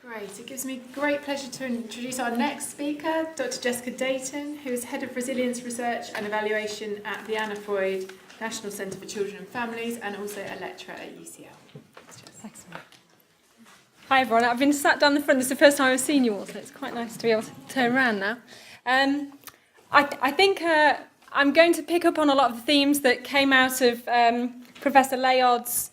Great. It gives me great pleasure to introduce our next speaker, Dr. Jessica Deighton, who is Head of Resilience Research and Evaluation at the Anna Freud National Centre for Children and Families, and also a lecturer at UCL. Thanks. Hi everyone, I've been sat down the front. This is the first time I've seen you all, so it's quite nice to be able to turn around now. I think I'm going to pick up on a lot of the themes that came out of Professor Layard's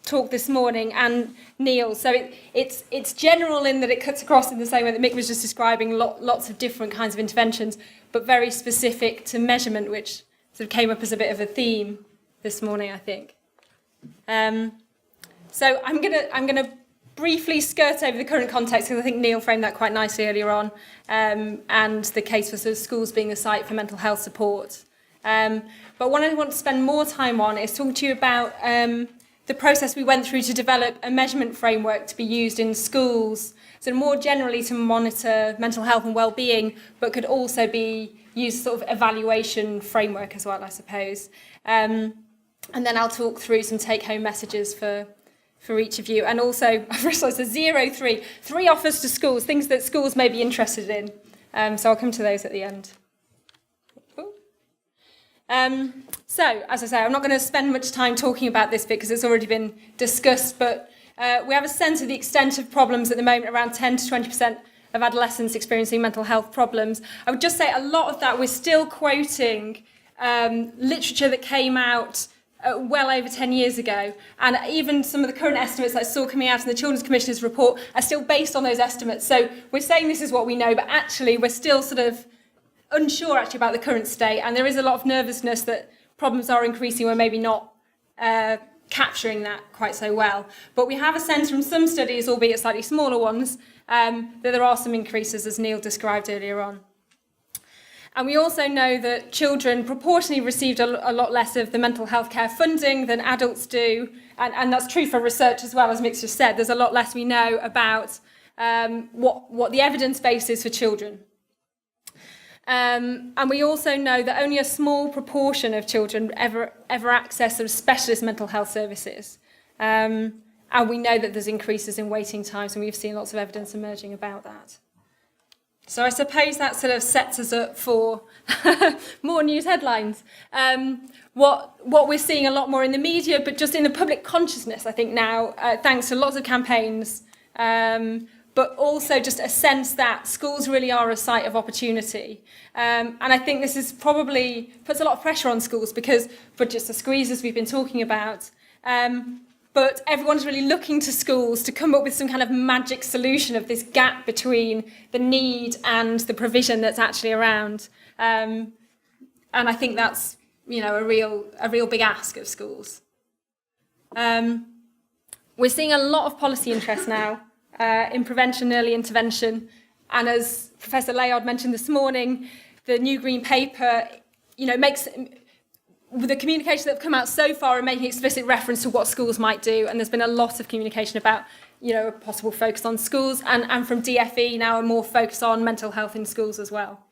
talk this morning and Neil. So it's general in that it cuts across in the same way that Mick was just describing, lots of different kinds of interventions, but very specific to measurement, which sort of came up as a bit of a theme this morning, I think. So I'm gonna briefly skirt over the current context, because I think Neil framed that quite nicely earlier on, and the case for sort of schools being a site for mental health support. But what I want to spend more time on is talking to you about the process we went through to develop a measurement framework to be used in schools, so more generally to monitor mental health and well-being, but could also be used as sort of evaluation framework as well, I suppose. And then I'll talk through some take-home messages for each of you. And also, I've realised there's 3 offers to schools, things that schools may be interested in. So I'll come to those at the end. So, as I say, I'm not going to spend much time talking about this bit because it's already been discussed, but we have a sense of the extent of problems at the moment. Around 10 to 20% of adolescents experiencing mental health problems. I would just say a lot of that, we're still quoting literature that came out well over 10 years ago, and even some of the current estimates that I saw coming out in the Children's Commissioner's report are still based on those estimates. So we're saying this is what we know, but actually we're still sort of unsure actually about the current state, and there is a lot of nervousness that problems are increasing. We're maybe not capturing that quite so well. But we have a sense from some studies, albeit slightly smaller ones, that there are some increases, as Neil described earlier on. And we also know that children proportionally received a lot less of the mental health care funding than adults do, and that's true for research as well, as Mick just said. There's a lot less we know about what the evidence base is for children. And we also know that only a small proportion of children ever access sort of specialist mental health services. And we know that there's increases in waiting times, and we've seen lots of evidence emerging about that. So I suppose that sort of sets us up for more news headlines. What we're seeing a lot more in the media, but just in the public consciousness, I think now, thanks to lots of campaigns, but also just a sense that schools really are a site of opportunity. And I think this is probably puts a lot of pressure on schools because budgets are squeezed, as we've been talking about. But everyone's really looking to schools to come up with some kind of magic solution of this gap between the need and the provision that's actually around. And I think that's, a real big ask of schools. We're seeing a lot of policy interest now in prevention, early intervention, and as Professor Layard mentioned this morning, the new Green Paper, makes the communication that have come out so far are making explicit reference to what schools might do, and there's been a lot of communication about, a possible focus on schools, and from DFE now a more focus on mental health in schools as well.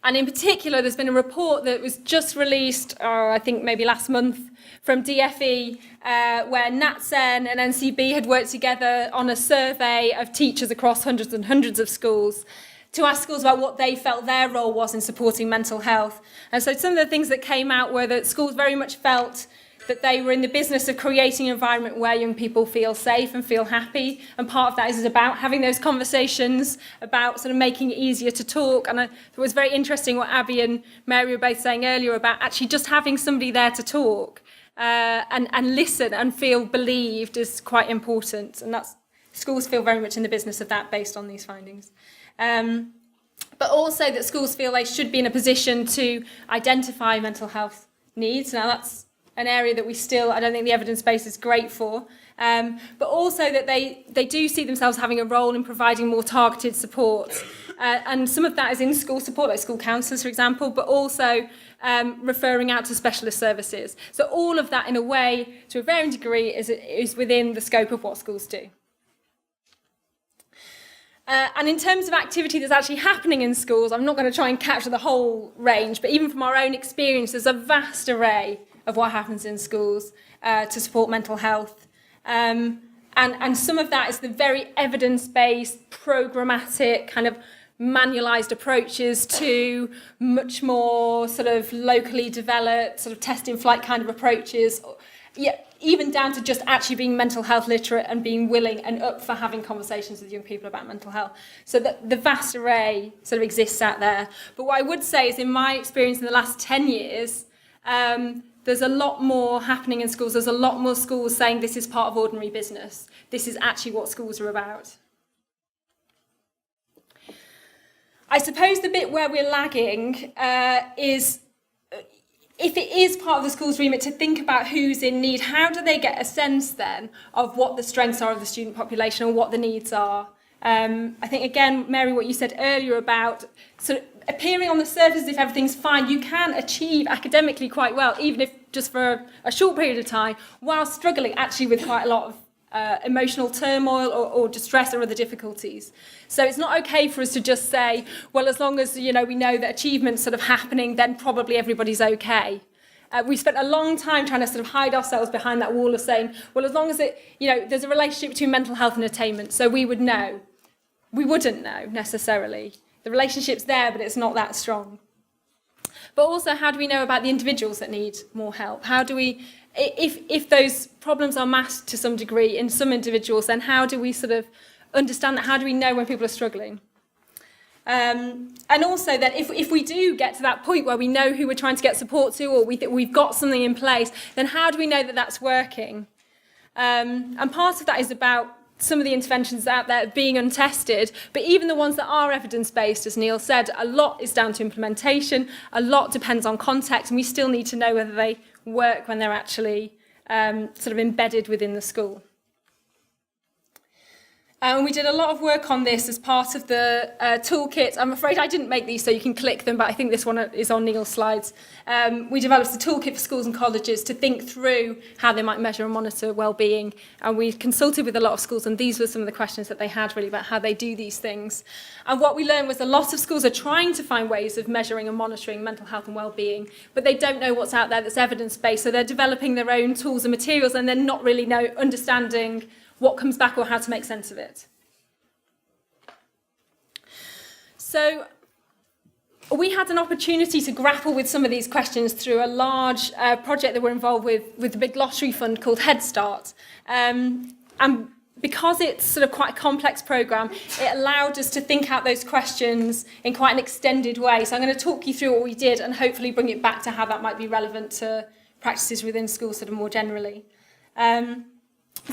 And in particular, there's been a report that was just released, I think maybe last month, from DFE, where NatSen and NCB had worked together on a survey of teachers across hundreds and hundreds of schools to ask schools about what they felt their role was in supporting mental health. And so some of the things that came out were that schools very much felt that they were in the business of creating an environment where young people feel safe and feel happy. And part of that is about having those conversations, about sort of making it easier to talk. And it was very interesting what Abby and Mary were both saying earlier about actually just having somebody there to talk and listen and feel believed is quite important. And that's schools feel very much in the business of that based on these findings. But also that schools feel they should be in a position to identify mental health needs. Now that's an area that I don't think the evidence base is great for, but also that they do see themselves having a role in providing more targeted support. And some of that is in school support, like school counsellors, for example, but also referring out to specialist services. So all of that, in a way, to a varying degree, is within the scope of what schools do. And in terms of activity that's actually happening in schools, I'm not going to try and capture the whole range, but even from our own experience, there's a vast array of what happens in schools to support mental health. And some of that is the very evidence-based, programmatic, kind of manualised approaches to much more sort of locally developed, sort of test-in-flight kind of approaches, yeah, even down to just actually being mental health literate and being willing and up for having conversations with young people about mental health. So the vast array sort of exists out there. But what I would say is, in my experience in the last 10 years, there's a lot more happening in schools. There's a lot more schools saying this is part of ordinary business. This is actually what schools are about. I suppose the bit where we're lagging is, if it is part of the school's remit to think about who's in need, how do they get a sense then of what the strengths are of the student population and what the needs are? I think, again, Mary, what you said earlier about sort of appearing on the surface as if everything's fine, you can achieve academically quite well, even if just for a short period of time, while struggling actually with quite a lot of emotional turmoil or distress or other difficulties. So it's not okay for us to just say, well, as long as we know that achievement's sort of happening, then probably everybody's okay. We spent a long time trying to sort of hide ourselves behind that wall of saying, well, as long as there's a relationship between mental health and attainment, so we would know. We wouldn't know necessarily. The relationship's there, but it's not that strong. But also, how do we know about the individuals that need more help? How do we, if those problems are masked to some degree in some individuals, then how do we sort of understand that? How do we know when people are struggling? And also that if we do get to that point where we know who we're trying to get support to, or we've got something in place, then how do we know that that's working? And part of that is about some of the interventions out there being untested, but even the ones that are evidence-based, as Neil said, a lot is down to implementation, a lot depends on context, and we still need to know whether they work when they're actually sort of embedded within the school. And we did a lot of work on this as part of the toolkit. I'm afraid I didn't make these so you can click them, but I think this one is on Neil's slides. We developed a toolkit for schools and colleges to think through how they might measure and monitor wellbeing. And we consulted with a lot of schools, and these were some of the questions that they had really about how they do these things. And what we learned was a lot of schools are trying to find ways of measuring and monitoring mental health and wellbeing, but they don't know what's out there that's evidence-based. So they're developing their own tools and materials, and they're not really understanding what comes back or how to make sense of it. So we had an opportunity to grapple with some of these questions through a large project that we're involved with the big lottery fund called HeadStart. And because it's sort of quite a complex programme, it allowed us to think out those questions in quite an extended way. So I'm going to talk you through what we did and hopefully bring it back to how that might be relevant to practices within schools sort of more generally.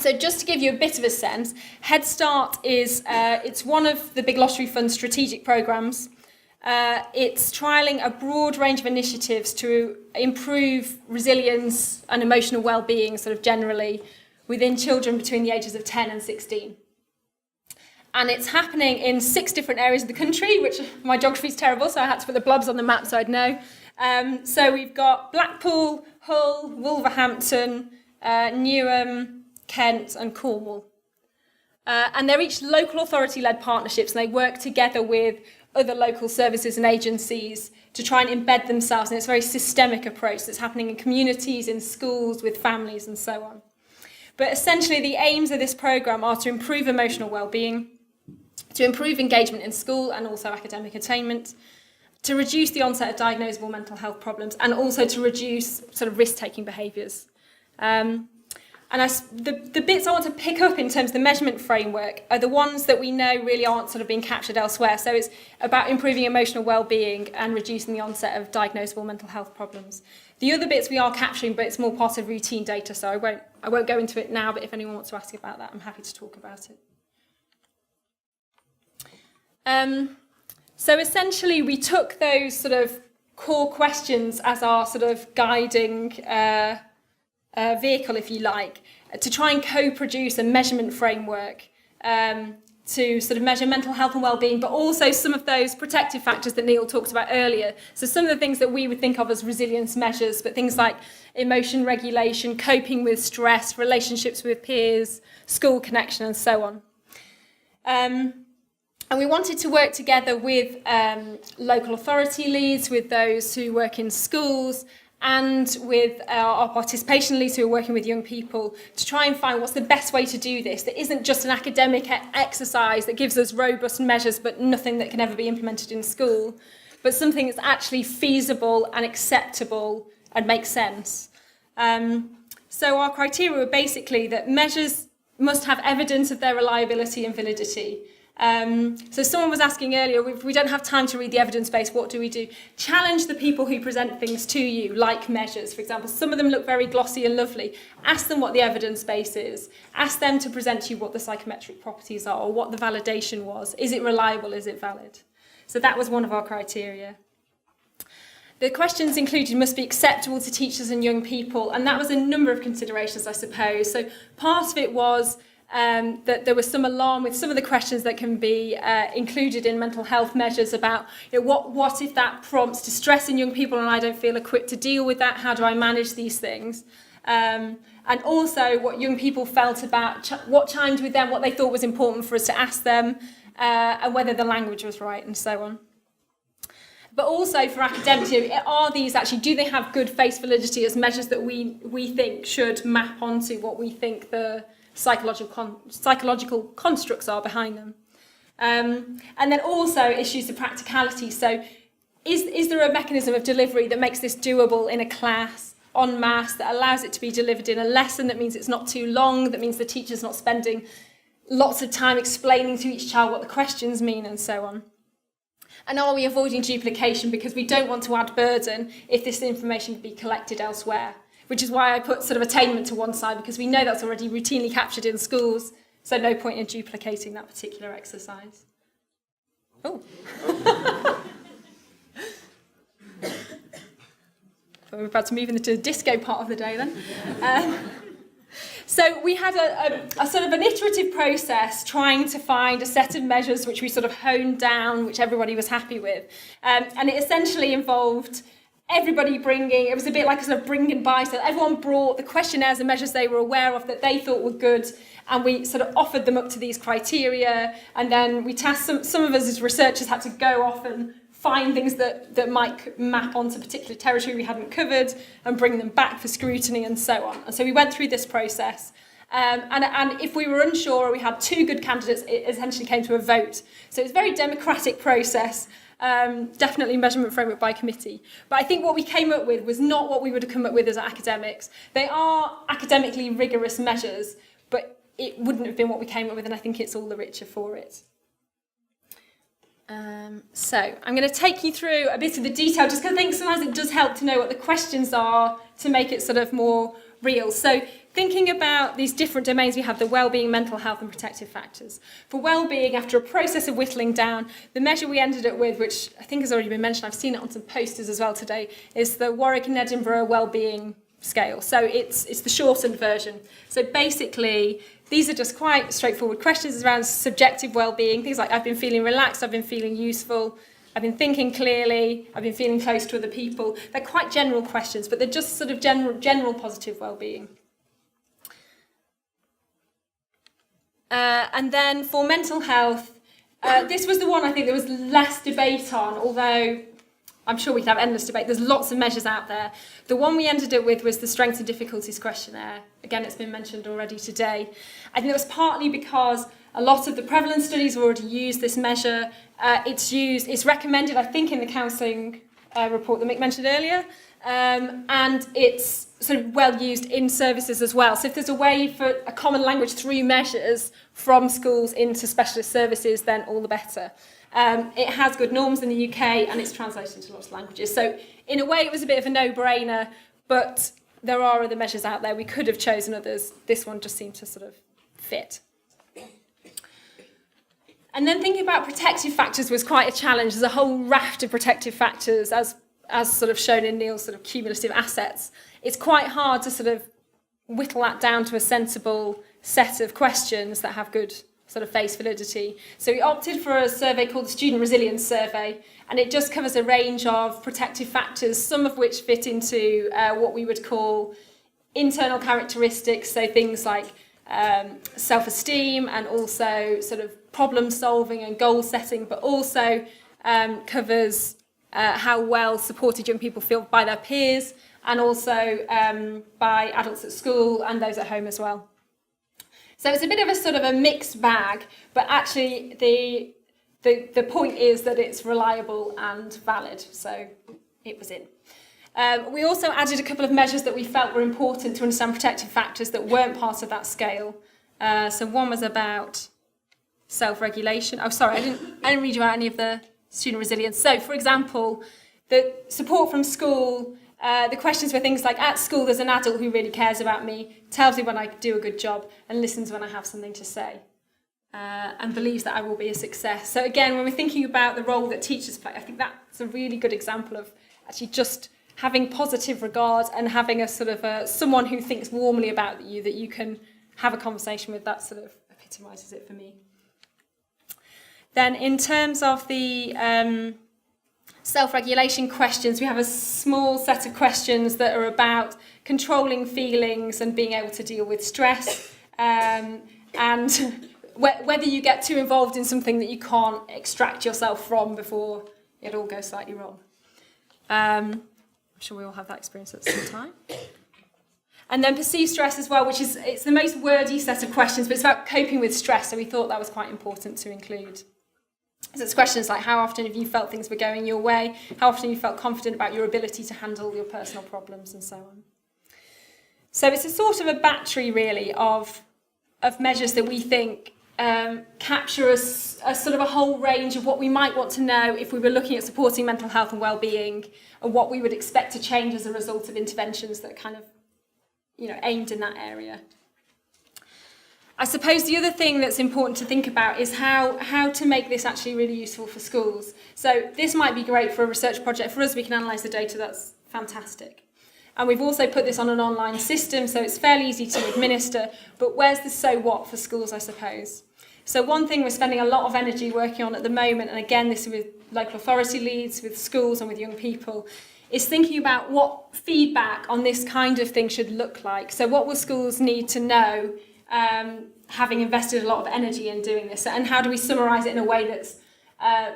So just to give you a bit of a sense, HeadStart is it's one of the big lottery fund's strategic programmes. It's trialling a broad range of initiatives to improve resilience and emotional well-being sort of generally within children between the ages of 10 and 16. And it's happening in 6 different areas of the country, which my geography is terrible, so I had to put the blobs on the map so I'd know. So we've got Blackpool, Hull, Wolverhampton, Newham, Kent and Cornwall. And they're each local authority-led partnerships, and they work together with other local services and agencies to try and embed themselves in this very systemic approach that's happening in communities, in schools, with families and so on. But essentially the aims of this programme are to improve emotional well-being, to improve engagement in school and also academic attainment, to reduce the onset of diagnosable mental health problems, and also to reduce sort of risk-taking behaviours. And the bits I want to pick up in terms of the measurement framework are the ones that we know really aren't sort of being captured elsewhere. So it's about improving emotional well-being and reducing the onset of diagnosable mental health problems. The other bits we are capturing, but it's more part of routine data, so I won't go into it now, but if anyone wants to ask about that, I'm happy to talk about it. So essentially, we took those sort of core questions as our sort of guiding vehicle, if you like, to try and co-produce a measurement framework to sort of measure mental health and well-being, but also some of those protective factors that Neil talked about earlier. So some of the things that we would think of as resilience measures, but things like emotion regulation, coping with stress, relationships with peers, school connection, and so on. And we wanted to work together with local authority leads, with those who work in schools, and with our participation leads who are working with young people to try and find what's the best way to do this that isn't just an academic exercise that gives us robust measures but nothing that can ever be implemented in school, but something that's actually feasible and acceptable and makes sense. So our criteria were basically that measures must have evidence of their reliability and validity. So someone was asking earlier, if we don't have time to read the evidence base, what do we do? Challenge the people who present things to you, like measures, for example. Some of them look very glossy and lovely. Ask them what the evidence base is. Ask them to present to you what the psychometric properties are or what the validation was. Is it reliable? Is it valid? So that was one of our criteria. The questions included must be acceptable to teachers and young people, and that was a number of considerations, I suppose. So part of it was that there was some alarm with some of the questions that can be included in mental health measures about what if that prompts distress in young people and I don't feel equipped to deal with that, how do I manage these things? And also what young people felt about what chimed with them, what they thought was important for us to ask them, and whether the language was right and so on. But also for academics, are these actually, do they have good face validity as measures that we think should map onto what we think the psychological constructs are behind them? And then also issues of practicality. So is there a mechanism of delivery that makes this doable in a class, en masse, that allows it to be delivered in a lesson, that means it's not too long, that means the teacher's not spending lots of time explaining to each child what the questions mean and so on? And are we avoiding duplication because we don't want to add burden if this information can be collected elsewhere? Which is why I put sort of attainment to one side, because we know that's already routinely captured in schools, so no point in duplicating that particular exercise. Oh. We're about to move into the disco part of the day then. So we had a sort of an iterative process trying to find a set of measures which we sort of honed down, which everybody was happy with. And it essentially involved everybody bringing, it was a bit like a sort of bring and buy. So everyone brought the questionnaires and measures they were aware of that they thought were good, and we sort of offered them up to these criteria. And then we tasked some of us as researchers had to go off and find things that might map onto particular territory we hadn't covered and bring them back for scrutiny and so on. And so we went through this process. And if we were unsure or we had two good candidates, it essentially came to a vote. So it was a very democratic process, definitely measurement framework by committee. But I think what we came up with was not what we would have come up with as academics. They are academically rigorous measures, but it wouldn't have been what we came up with, and I think it's all the richer for it. So I'm going to take you through a bit of the detail, just because I think sometimes it does help to know what the questions are to make it sort of more real. So thinking about these different domains, we have the wellbeing, mental health and protective factors. For wellbeing, after a process of whittling down, the measure we ended up with, which I think has already been mentioned, I've seen it on some posters as well today, is the Warwick and Edinburgh wellbeing scale. So it's the shortened version. So basically, these are just quite straightforward questions around subjective well-being, things like I've been feeling relaxed, I've been feeling useful, I've been thinking clearly, I've been feeling close to other people. They're quite general questions, but they're just sort of general positive well-being. And then for mental health, this was the one I think there was less debate on, although I'm sure we could have endless debate. There's lots of measures out there. The one we ended up with was the Strengths and Difficulties questionnaire. Again, it's been mentioned already today. I think it was partly because a lot of the prevalence studies have already used this measure. It's recommended, I think, in the counselling report that Mick mentioned earlier, and it's sort of well used in services as well. So if there's a way for a common language through measures from schools into specialist services, then all the better. It has good norms in the UK and it's translated into lots of languages. So in a way it was a bit of a no-brainer, but there are other measures out there. We could have chosen others. This one just seemed to sort of fit. And then thinking about protective factors was quite a challenge. There's a whole raft of protective factors as sort of shown in Neil's sort of cumulative assets. It's quite hard to sort of whittle that down to a sensible set of questions that have good sort of face validity. So we opted for a survey called the Student Resilience Survey, and it just covers a range of protective factors, some of which fit into what we would call internal characteristics, so things like self-esteem and also sort of problem solving and goal setting, but also covers how well supported young people feel by their peers and also by adults at school and those at home as well. So it's a bit of a sort of a mixed bag, but actually the point is that it's reliable and valid, so it was in. We also added a couple of measures that we felt were important to understand protective factors that weren't part of that scale. So one was about self-regulation. Oh, sorry, I didn't read you out any of the student resilience. So, for example, the support from school, the questions were things like, at school there's an adult who really cares about me, tells me when I do a good job, and listens when I have something to say, and believes that I will be a success. So again, when we're thinking about the role that teachers play, I think that's a really good example of actually just having positive regard and having a sort of someone who thinks warmly about you that you can have a conversation with. That sort of epitomises it for me. Then in terms of the self-regulation questions, we have a small set of questions that are about controlling feelings and being able to deal with stress, and whether you get too involved in something that you can't extract yourself from before it all goes slightly wrong. I'm sure we all have that experience at some time. And then perceived stress as well, which is, it's the most wordy set of questions, but it's about coping with stress, so we thought that was quite important to include. So it's questions like, how often have you felt things were going your way? How often you felt confident about your ability to handle your personal problems, and so on. So it's a sort of a battery, really, of measures that we think capture a sort of a whole range of what we might want to know if we were looking at supporting mental health and well-being, and what we would expect to change as a result of interventions that kind of, aimed in that area. I suppose the other thing that's important to think about is how to make this actually really useful for schools. So this might be great for a research project. For us, we can analyse the data, that's fantastic. And we've also put this on an online system, so it's fairly easy to administer, but where's the so what for schools, I suppose? So one thing we're spending a lot of energy working on at the moment, and again, this is with local authority leads, with schools and with young people, is thinking about what feedback on this kind of thing should look like. So what will schools need to know, having invested a lot of energy in doing this, and how do we summarise it in a way that's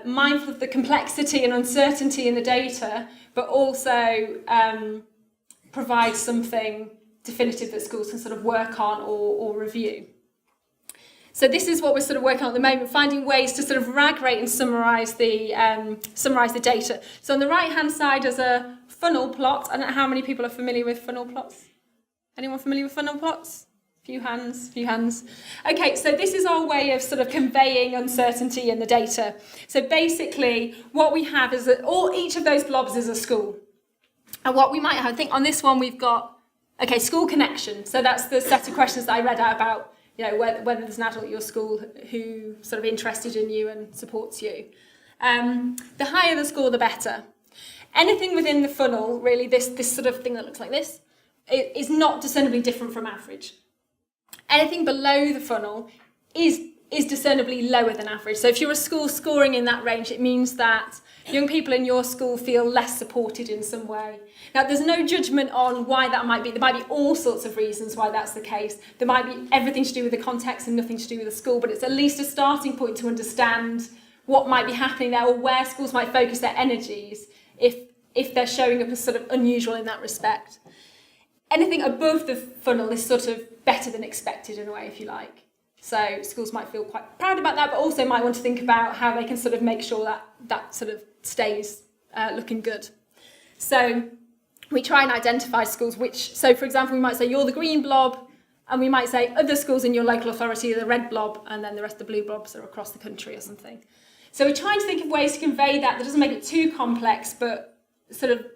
mindful of the complexity and uncertainty in the data, but also provide something definitive that schools can sort of work on or review. So this is what we're sort of working on at the moment, finding ways to sort of rag rate and summarise the data. So on the right-hand side is a funnel plot. I don't know how many people are familiar with funnel plots. Anyone familiar with funnel plots? Few hands. Okay, so this is our way of sort of conveying uncertainty in the data. So basically, what we have is that each of those blobs is a school. And what we might have, I think on this one we've got, school connection. So that's the set of questions that I read out about, whether there's an adult at your school who sort of interested in you and supports you. The higher the score, the better. Anything within the funnel, really, this sort of thing that looks like this, is not discernibly different from average. Anything below the funnel is discernibly lower than average. So if you're a school scoring in that range, it means that young people in your school feel less supported in some way. Now, there's no judgment on why that might be. There might be all sorts of reasons why that's the case. There might be everything to do with the context and nothing to do with the school, but it's at least a starting point to understand what might be happening there, or where schools might focus their energies if they're showing up as sort of unusual in that respect. Anything above the funnel is sort of better than expected in a way, if you like. So schools might feel quite proud about that, but also might want to think about how they can sort of make sure that sort of stays looking good. So we try and identify schools so for example, we might say you're the green blob, and we might say other schools in your local authority are the red blob, and then the rest of the blue blobs are across the country or something. So we're trying to think of ways to convey that doesn't make it too complex, but sort of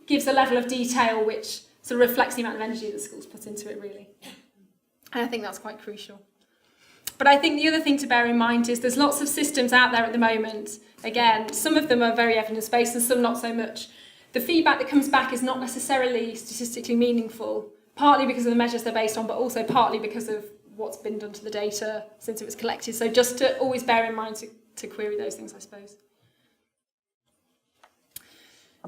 gives a level of detail which sort of reflects the amount of energy that schools put into it, really. And I think that's quite crucial. But I think the other thing to bear in mind is there's lots of systems out there at the moment. Again, some of them are very evidence-based and some not so much. The feedback that comes back is not necessarily statistically meaningful, partly because of the measures they're based on, but also partly because of what's been done to the data since it was collected. So just to always bear in mind to query those things, I suppose.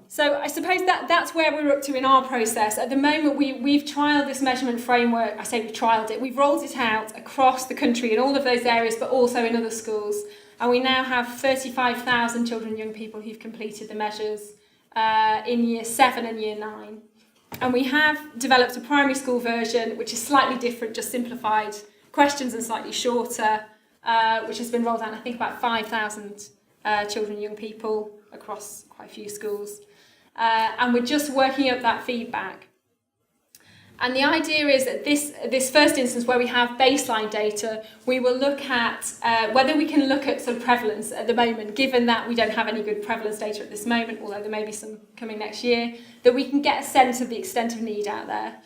So I suppose that's where we're up to in our process. At the moment, we've trialled this measurement framework. I say we've trialled it. We've rolled it out across the country in all of those areas, but also in other schools. And we now have 35,000 children and young people who've completed the measures in Year 7 and Year 9. And we have developed a primary school version, which is slightly different, just simplified questions and slightly shorter, which has been rolled out, I think, about 5,000 children and young people across quite a few schools. And we're just working up that feedback. And the idea is that this first instance where we have baseline data, we will look at whether we can look at sort of prevalence at the moment, given that we don't have any good prevalence data at this moment, although there may be some coming next year, that we can get a sense of the extent of need out there.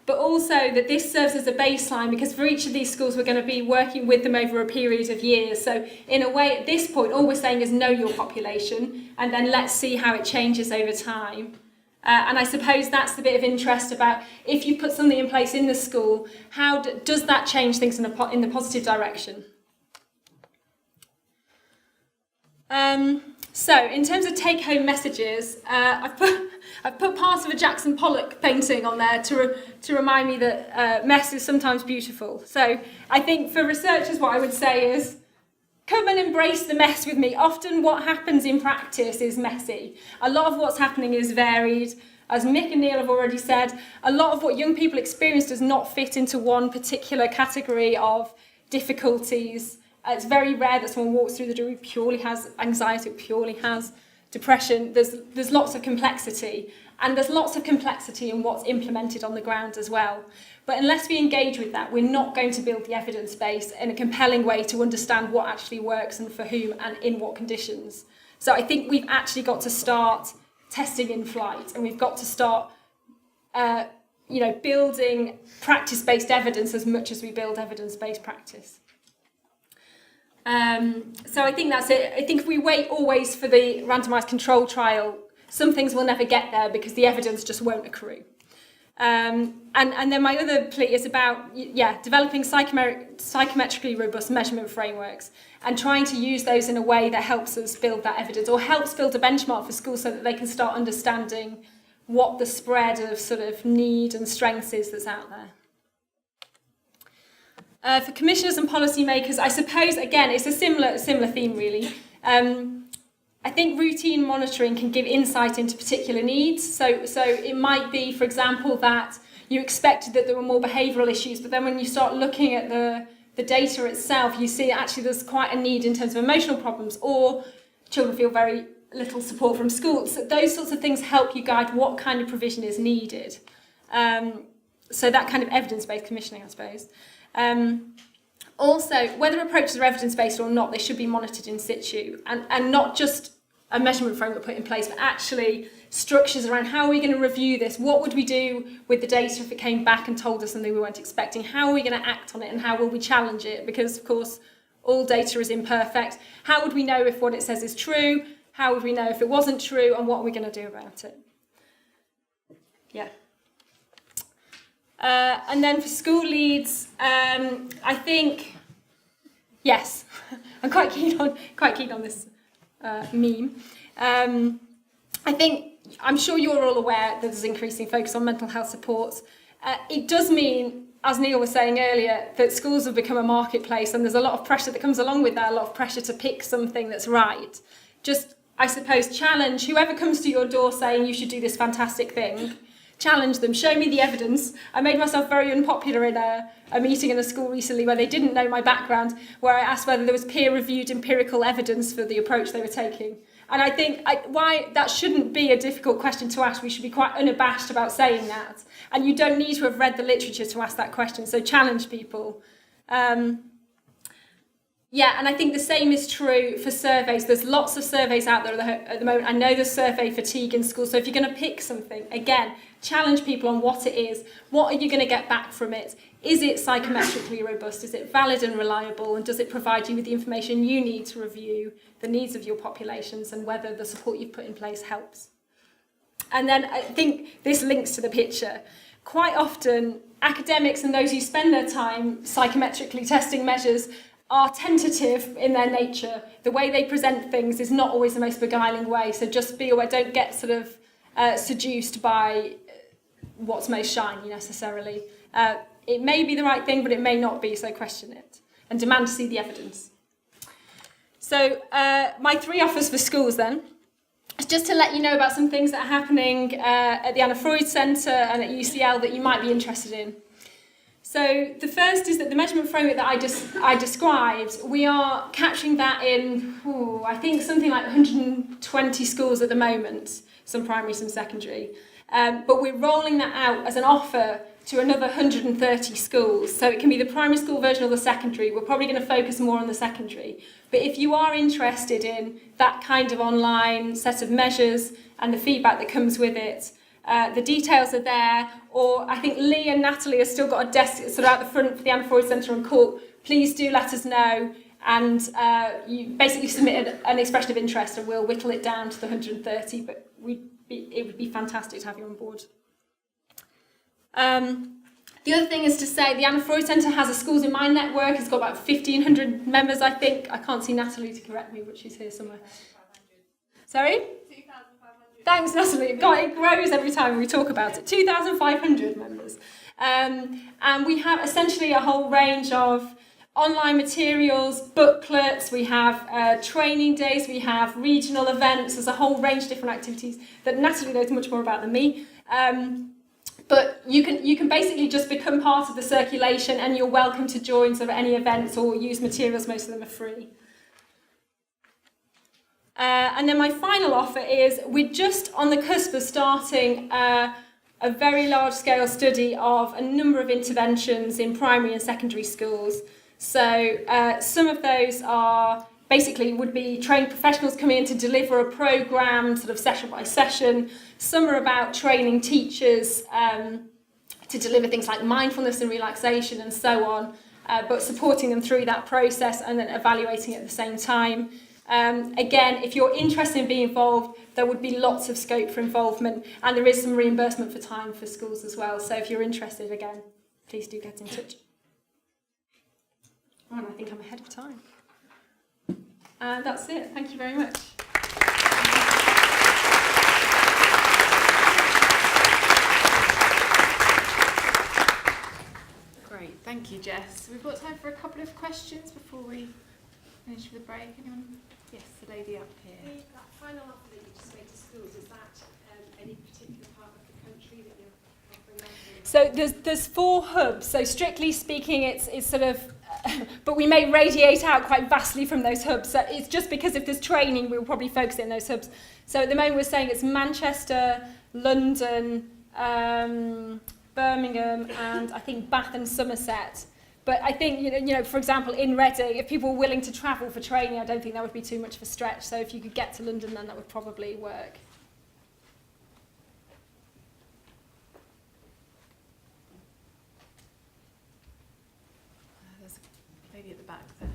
But also that this serves as a baseline, because for each of these schools we're going to be working with them over a period of years. So in a way, at this point, all we're saying is know your population, and then let's see how it changes over time. And I suppose that's the bit of interest about if you put something in place in the school, how does that change things in the positive direction? So in terms of take-home messages, I've put parts of a Jackson Pollock painting on there to remind me that mess is sometimes beautiful. So I think for researchers, what I would say is, come and embrace the mess with me. Often what happens in practice is messy. A lot of what's happening is varied. As Mick and Neil have already said, a lot of what young people experience does not fit into one particular category of difficulties. It's very rare that someone walks through the door who purely has anxiety, purely has depression. There's lots of complexity, and there's lots of complexity in what's implemented on the ground as well. But unless we engage with that, we're not going to build the evidence base in a compelling way to understand what actually works and for whom and in what conditions. So I think we've actually got to start testing in flight, and we've got to start building practice-based evidence as much as we build evidence-based practice. So I think that's it. I think if we wait always for the randomised control trial, some things will never get there because the evidence just won't accrue. And then my other plea is about developing psychometrically robust measurement frameworks and trying to use those in a way that helps us build that evidence or helps build a benchmark for schools so that they can start understanding what the spread of sort of need and strengths is that's out there. For commissioners and policymakers, I suppose, again, it's a similar theme, really. I think routine monitoring can give insight into particular needs. So it might be, for example, that you expected that there were more behavioural issues, but then when you start looking at the data itself, you see actually there's quite a need in terms of emotional problems, or children feel very little support from schools. So those sorts of things help you guide what kind of provision is needed. So that kind of evidence-based commissioning, I suppose. Also, whether approaches are evidence-based or not, they should be monitored in situ, and not just a measurement framework put in place, but actually structures around how are we going to review this? What would we do with the data if it came back and told us something we weren't expecting? How are we going to act on it, and how will we challenge it? Because, of course, all data is imperfect. How would we know if what it says is true? How would we know if it wasn't true? And what are we going to do about it? Yeah. And then for school leads, I think, yes, I'm quite keen on this meme. I'm sure you're all aware that there's increasing focus on mental health supports. It does mean, as Neil was saying earlier, that schools have become a marketplace, and there's a lot of pressure that comes along with that, a lot of pressure to pick something that's right. Just, I suppose, challenge whoever comes to your door saying you should do this fantastic thing. Challenge them, show me the evidence. I made myself very unpopular in a meeting in a school recently where they didn't know my background, where I asked whether there was peer-reviewed empirical evidence for the approach they were taking. And I think why that shouldn't be a difficult question to ask. We should be quite unabashed about saying that. And you don't need to have read the literature to ask that question, so challenge people. And I think the same is true for surveys. There's lots of surveys out there at the moment. I know there's survey fatigue in schools, so if you're going to pick something, again, challenge people on what it is. What are you going to get back from it? Is it psychometrically robust? Is it valid and reliable? And does it provide you with the information you need to review the needs of your populations and whether the support you've put in place helps? And then I think this links to the picture. Quite often, academics and those who spend their time psychometrically testing measures are tentative in their nature. The way they present things is not always the most beguiling way, so just be aware, don't get sort of seduced by what's most shiny necessarily. It may be the right thing, but it may not be, so question it and demand to see the evidence. So my 3 offers for schools then. just to let you know about some things that are happening at the Anna Freud Centre and at UCL that you might be interested in. So the first is that the measurement framework that I described, we are capturing that in, I think something like 120 schools at the moment, some primary, some secondary. But we're rolling that out as an offer to another 130 schools. So it can be the primary school version or the secondary. We're probably going to focus more on the secondary. But if you are interested in that kind of online set of measures and the feedback that comes with it, the details are there. Or I think Lee and Natalie have still got a desk sort of out the front for the Anna Freud Centre on Cork. Please do let us know. And you basically submit an expression of interest and we'll whittle it down to the 130. But it would be fantastic to have you on board. The other thing is to say the Anna Freud Centre has a Schools in Mind network. It's got about 1,500 members, I think. I can't see Natalie to correct me, but she's here somewhere. Sorry? 2,500. Thanks, Natalie. God, it grows every time we talk about it. 2,500 members. And we have essentially a whole range of online materials, booklets, we have training days, we have regional events. There's a whole range of different activities that Natalie knows much more about than me. But you can basically just become part of the circulation and you're welcome to join sort of any events or use materials. Most of them are free. And then my final offer is we're just on the cusp of starting a very large-scale study of a number of interventions in primary and secondary schools. So some of those are basically would be trained professionals coming in to deliver a programme sort of session by session. Some are about training teachers to deliver things like mindfulness and relaxation and so on, but supporting them through that process and then evaluating it at the same time. Again, if you're interested in being involved, there would be lots of scope for involvement and there is some reimbursement for time for schools as well. So if you're interested, again, please do get in touch. Oh, and I think I'm ahead of time. And that's it. Thank you very much. Great, thank you, Jess. We've got time for a couple of questions before we finish with the break. Anyone? Yes, the lady up here. That final offer that you just made to schools, is that any particular part of the country that you're offering that? So there's 4 hubs. So strictly speaking, it's sort of, but we may radiate out quite vastly from those hubs. So it's just because if there's training, we'll probably focus in those hubs. So at the moment, we're saying it's Manchester, London, Birmingham, and I think Bath and Somerset. But I think, you know, for example, in Reading, if people were willing to travel for training, I don't think that would be too much of a stretch. So if you could get to London, then that would probably work. There's a lady at the back there.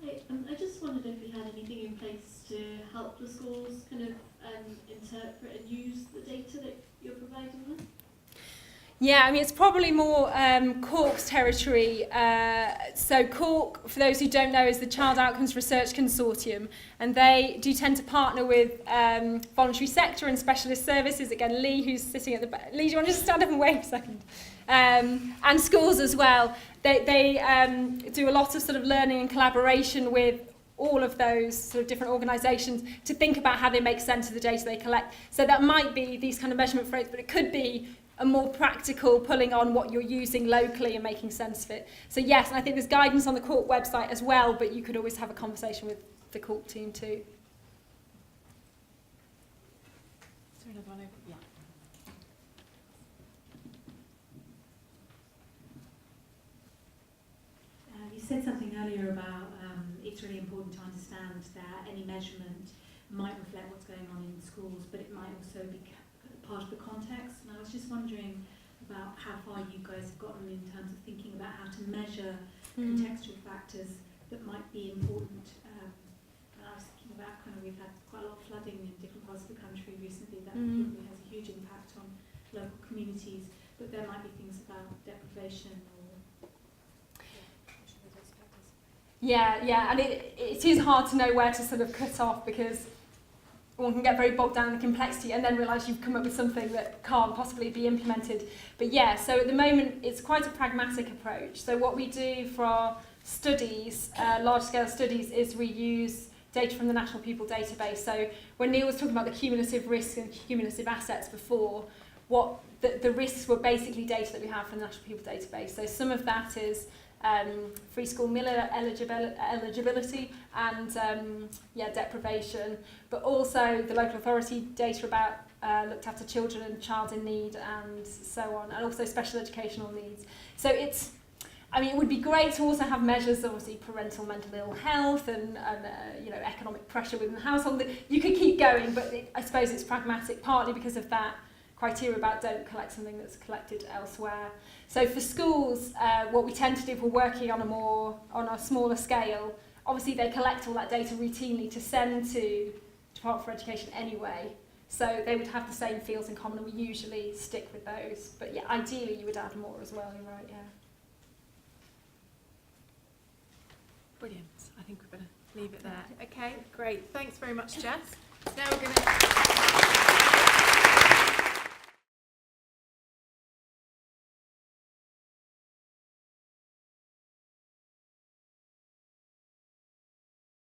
Hey, I just wondered if you had anything in place to help the schools kind of interpret and use the data that you're providing them? Yeah, I mean, it's probably more Cork's territory. So Cork, for those who don't know, is the Child Outcomes Research Consortium, and they do tend to partner with voluntary sector and specialist services. Again, Lee, who's sitting at the back. Lee, do you want to just stand up and wave a second? And schools as well. They do a lot of sort of learning and collaboration with all of those sort of different organisations to think about how they make sense of the data they collect. So that might be these kind of measurement frameworks, but it could be a more practical pulling on what you're using locally and making sense of it. So yes, and I think there's guidance on the Cork website as well, but you could always have a conversation with the Cork team too. Is there another one over? Yeah. You said something earlier about it's really important to understand that any measurement might reflect what's going on in schools, but it might also be part of the context. And I was just wondering about how far you guys have gotten in terms of thinking about how to measure contextual factors that might be important. And I was thinking about we've had quite a lot of flooding in different parts of the country recently that probably has a huge impact on local communities, but there might be things about deprivation or Yeah, and it is hard to know where to sort of cut off because one can get very bogged down in the complexity and then realise you've come up with something that can't possibly be implemented. But yeah, so at the moment it's quite a pragmatic approach. So what we do for our studies, large-scale studies, is we use data from the National Pupil Database. So when Neil was talking about the cumulative risks and cumulative assets before, what the risks were basically data that we have from the National Pupil Database. So some of that is free school meal eligibility and deprivation, but also the local authority data about looked after children and child in need and so on, and also special educational needs. So it would be great to also have measures, obviously parental mental ill health and economic pressure within the household. You could keep going, but I suppose it's pragmatic, partly because of that criteria about don't collect something that's collected elsewhere. So for schools, what we tend to do if we're working on a smaller scale, obviously they collect all that data routinely to send to Department for Education anyway. So they would have the same fields in common, and we usually stick with those. But yeah, ideally you would add more as well, you're right, yeah. Brilliant. I think we're going to leave it there. Okay, great. Thanks very much, Jess. Now we're going to...